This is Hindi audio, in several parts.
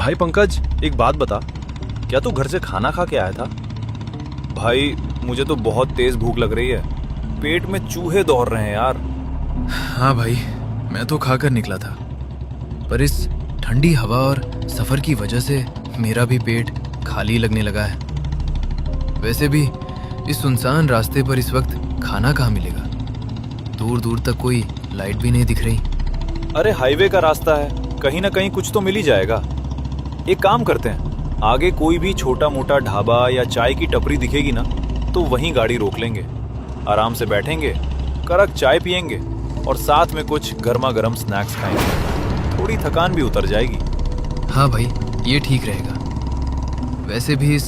भाई पंकज, एक बात बता, क्या तू घर से खाना खा के आया था? भाई मुझे तो बहुत तेज भूख लग रही है, पेट में चूहे दौड़ रहे हैं यार। हाँ भाई, मैं तो खाकर निकला था, पर इस ठंडी हवा और सफर की वजह से मेरा भी पेट खाली लगने लगा है। वैसे भी इस सुनसान रास्ते पर इस वक्त खाना कहाँ मिलेगा? दूर दूर तक कोई लाइट भी नहीं दिख रही। अरे हाईवे का रास्ता है, कहीं ना कहीं कुछ तो मिल ही जाएगा। एक काम करते हैं, आगे कोई भी छोटा मोटा ढाबा या चाय की टपरी दिखेगी ना, तो वहीं गाड़ी रोक लेंगे, आराम से बैठेंगे, कड़क चाय पियेंगे और साथ में कुछ गर्मा गर्म स्नैक्स खाएंगे। थोड़ी थकान भी उतर जाएगी। हाँ भाई, ये ठीक रहेगा। वैसे भी इस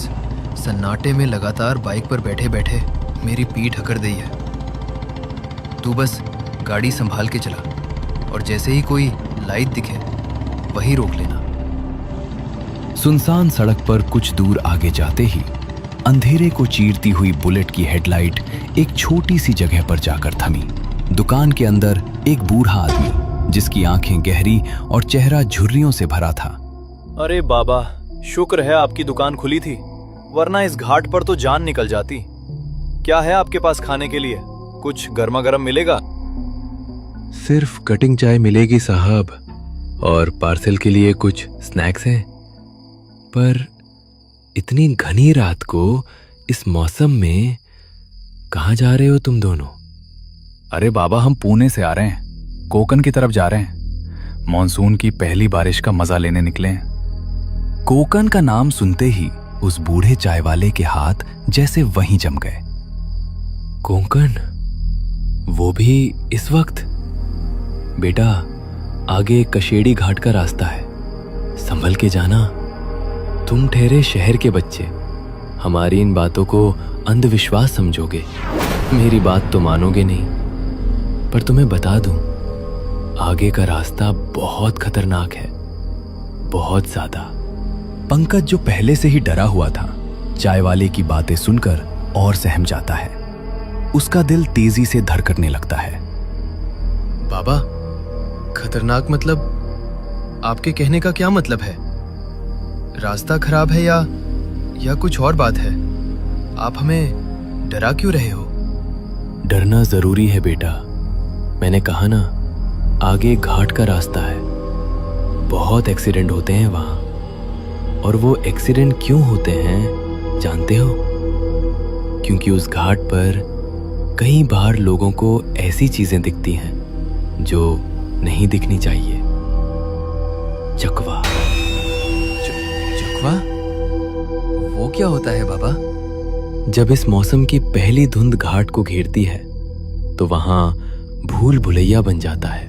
सन्नाटे में लगातार बाइक पर बैठे बैठे मेरी पीठ अकड़ गई है। तू बस गाड़ी संभाल के चला और जैसे ही कोई लाइट दिखे वही रोक लेना। सुनसान सड़क पर कुछ दूर आगे जाते ही अंधेरे को चीरती हुई बुलेट की हेडलाइट एक छोटी सी जगह पर जाकर थमी। दुकान के अंदर एक बूढ़ा आदमी, जिसकी आंखें गहरी और चेहरा झुर्रियों से भरा था। अरे बाबा, शुक्र है आपकी दुकान खुली थी, वरना इस घाट पर तो जान निकल जाती। क्या है आपके पास खाने के लिए? कुछ गर्मा गर्म मिलेगा? सिर्फ कटिंग चाय मिलेगी साहब, और पार्सल के लिए कुछ स्नैक्स हैं। पर इतनी घनी रात को इस मौसम में कहाँ जा रहे हो तुम दोनों? अरे बाबा, हम पुणे से आ रहे हैं, कोकण की तरफ जा रहे हैं। मॉनसून की पहली बारिश का मजा लेने निकले हैं। कोकण का नाम सुनते ही उस बूढ़े चाय वाले के हाथ जैसे वहीं जम गए। कोंकण? वो भी इस वक्त? बेटा, आगे कशेड़ी घाट का रास्ता है, संभल के जाना। तुम ठहरे शहर के बच्चे, हमारी इन बातों को अंधविश्वास समझोगे, मेरी बात तो मानोगे नहीं। पर तुम्हें बता दूं, आगे का रास्ता बहुत खतरनाक है, बहुत ज्यादा। पंकज, जो पहले से ही डरा हुआ था, चाय वाले की बातें सुनकर और सहम जाता है। उसका दिल तेजी से धड़कने लगता है। बाबा, खतरनाक मतलब? आपके कहने का क्या मतलब है? रास्ता खराब है या कुछ और बात है? आप हमें डरा क्यों रहे हो? डरना जरूरी है बेटा, मैंने कहा ना, आगे घाट का रास्ता है, बहुत एक्सीडेंट होते हैं वहां। और वो एक्सीडेंट क्यों होते हैं जानते हो? क्योंकि उस घाट पर कई बार लोगों को ऐसी चीजें दिखती हैं जो नहीं दिखनी चाहिए। चकवा। चकवा? वो क्या होता है बाबा? जब इस मौसम की पहली धुंध घाट को घेरती है तो वहां भूल भुलैया बन जाता है।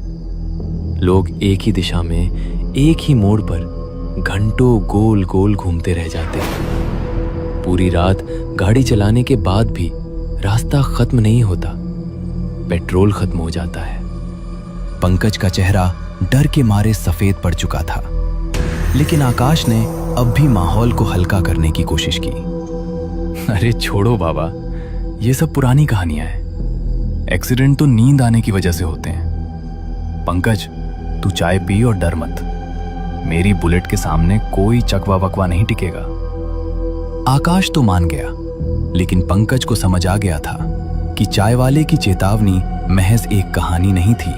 लोग एक ही दिशा में एक ही मोड़ पर घंटों गोल गोल घूमते रह जाते हैं। पूरी रात गाड़ी चलाने के बाद भी रास्ता खत्म नहीं होता, पेट्रोल खत्म हो जाता है। पंकज का चेहरा डर के मारे सफेद पड़ चुका था, लेकिन आकाश ने अब भी माहौल को हल्का करने की कोशिश की। अरे छोड़ो बाबा, ये सब पुरानी कहानियां हैं। एक्सीडेंट तो नींद आने की वजह से होते हैं। पंकज, तू चाय पी और डर मत। मेरी बुलेट के सामने कोई चकवा वकवा नहीं टिकेगा। आकाश तो मान गया, लेकिन पंकज को समझ आ गया था कि चाय वाले की चेतावनी महज एक कहानी नहीं थी,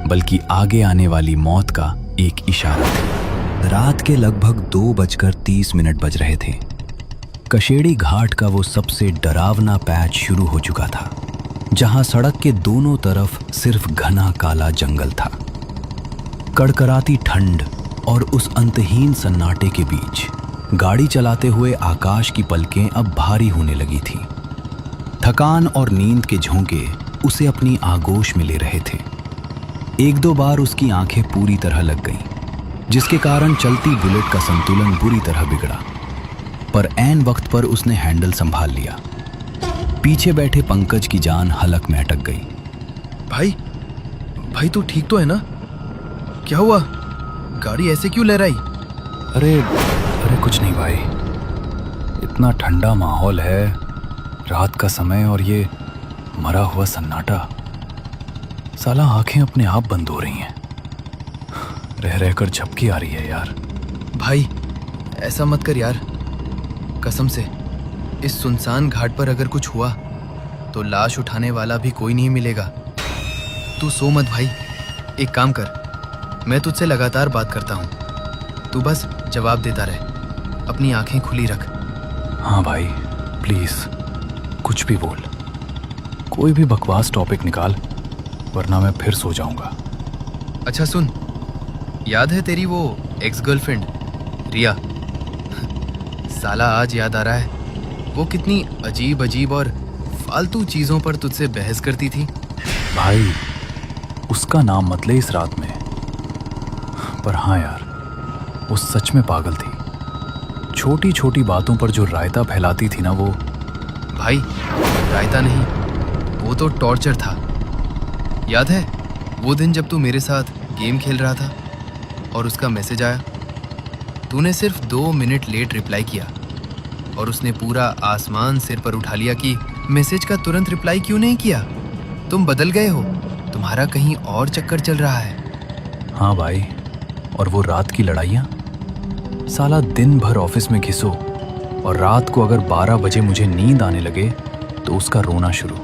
बल्कि आगे आने वाली मौत का एक इशारा था। रात के लगभग 2:30 बज रहे थे। कशेड़ी घाट का वो सबसे डरावना पैच शुरू हो चुका था, जहां सड़क के दोनों तरफ सिर्फ घना काला जंगल था। कड़कड़ाती ठंड और उस अंतहीन सन्नाटे के बीच गाड़ी चलाते हुए आकाश की पलकें अब भारी होने लगी थीं। थकान और नींद के झोंके उसे अपनी आगोश में ले रहे थे। एक दो बार उसकी आंखें पूरी तरह लग गईं, जिसके कारण चलती बुलेट का संतुलन बुरी तरह बिगड़ा। पर ऐन वक्त पर उसने हैंडल संभाल लिया। पीछे बैठे पंकज की जान हलक में अटक गई। भाई तू ठीक तो है ना? क्या हुआ? गाड़ी ऐसे क्यों लहराई? अरे कुछ नहीं भाई, इतना ठंडा माहौल है, रात का समय और ये मरा हुआ सन्नाटा, साला आंखें अपने आप बंद हो रही हैं। रह रहकर झपकी आ रही है यार। भाई ऐसा मत कर यार, कसम से। इस सुनसान घाट पर अगर कुछ हुआ तो लाश उठाने वाला भी कोई नहीं मिलेगा। तू सो मत भाई। एक काम कर, मैं तुझसे लगातार बात करता हूँ, तू बस जवाब देता रहे, अपनी आंखें खुली रख। हाँ भाई, प्लीज कुछ भी बोल, कोई भी बकवास टॉपिक निकाल, वरना मैं फिर सो जाऊंगा। अच्छा सुन, याद है तेरी वो एक्स गर्लफ्रेंड रिया? साला आज याद आ रहा है वो कितनी अजीब अजीब और फालतू चीजों पर तुझसे बहस करती थी। भाई उसका नाम मत ले इस रात में, पर हाँ यार, वो सच में पागल थी। छोटी छोटी बातों पर जो रायता फैलाती थी ना वो। भाई रायता नहीं, वो तो टॉर्चर था। याद है वो दिन जब तू मेरे साथ गेम खेल रहा था और उसका मैसेज आया? तूने सिर्फ 2 मिनट लेट रिप्लाई किया और उसने पूरा आसमान सिर पर उठा लिया कि मैसेज का तुरंत रिप्लाई क्यों नहीं किया, तुम बदल गए हो, तुम्हारा कहीं और चक्कर चल रहा है। हाँ भाई, और वो रात की लड़ाइयाँ, साला दिन भर ऑफिस में घिसो और रात को अगर 12 बजे मुझे नींद आने लगे तो उसका रोना शुरू।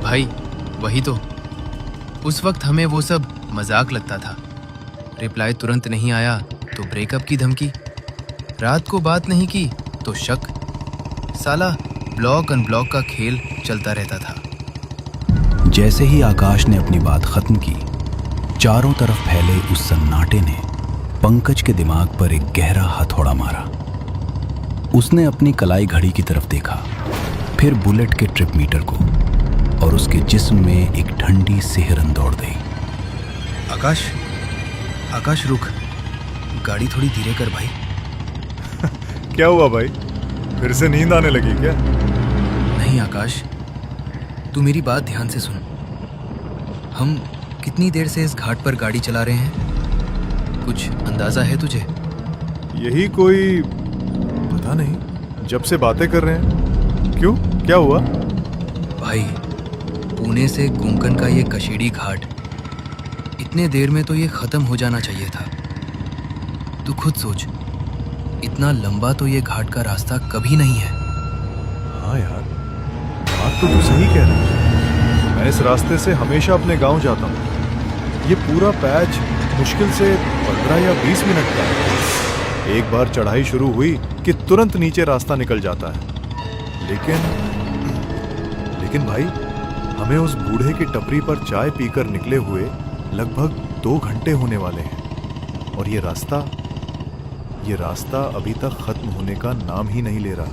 भाई वही तो, उस वक्त हमें वो सब मजाक लगता था। रिप्लाई तुरंत नहीं आया तो ब्रेकअप की धमकी, रात को बात नहीं की तो शक, साला ब्लॉक अनब्लॉक का खेल चलता रहता था। जैसे ही आकाश ने अपनी बात खत्म की, चारों तरफ फैले उस सन्नाटे ने पंकज के दिमाग पर एक गहरा हथौड़ा मारा। उसने अपनी कलाई घड़ी की तरफ देखा, फिर बुलेट के ट्रिप मीटर को, और उसके जिस्म में एक ठंडी सिहरन दौड़ गई। आकाश, आकाश रुक, गाड़ी थोड़ी धीरे कर भाई। क्या हुआ भाई, फिर से नींद आने लगी क्या? नहीं आकाश, तू मेरी बात ध्यान से सुन। हम कितनी देर से इस घाट पर गाड़ी चला रहे हैं, कुछ अंदाजा है तुझे? यही कोई पता नहीं, जब से बातें कर रहे हैं। क्यों, क्या हुआ? भाई पुणे से कोंकण का ये कशेड़ी घाट, इतने देर में तो ये खत्म हो जाना चाहिए था। तू खुद सोच, इतना लंबा तो ये घाट का रास्ता कभी नहीं है। हाँ यार, बात तो तू सही कह रहा है। मैं इस रास्ते से हमेशा अपने गांव जाता हूँ। ये पूरा पैच मुश्किल से 15 या 20 मिनट का है। एक बार चढ़ाई शुरू हुई कि तुरंत नीचे रास्ता निकल जाता है। लेकिन भाई, हमें उस बूढ़े की टपरी पर चाय पीकर निकले हुए लगभग 2 घंटे होने वाले हैं, और ये रास्ता अभी तक खत्म होने का नाम ही नहीं ले रहा।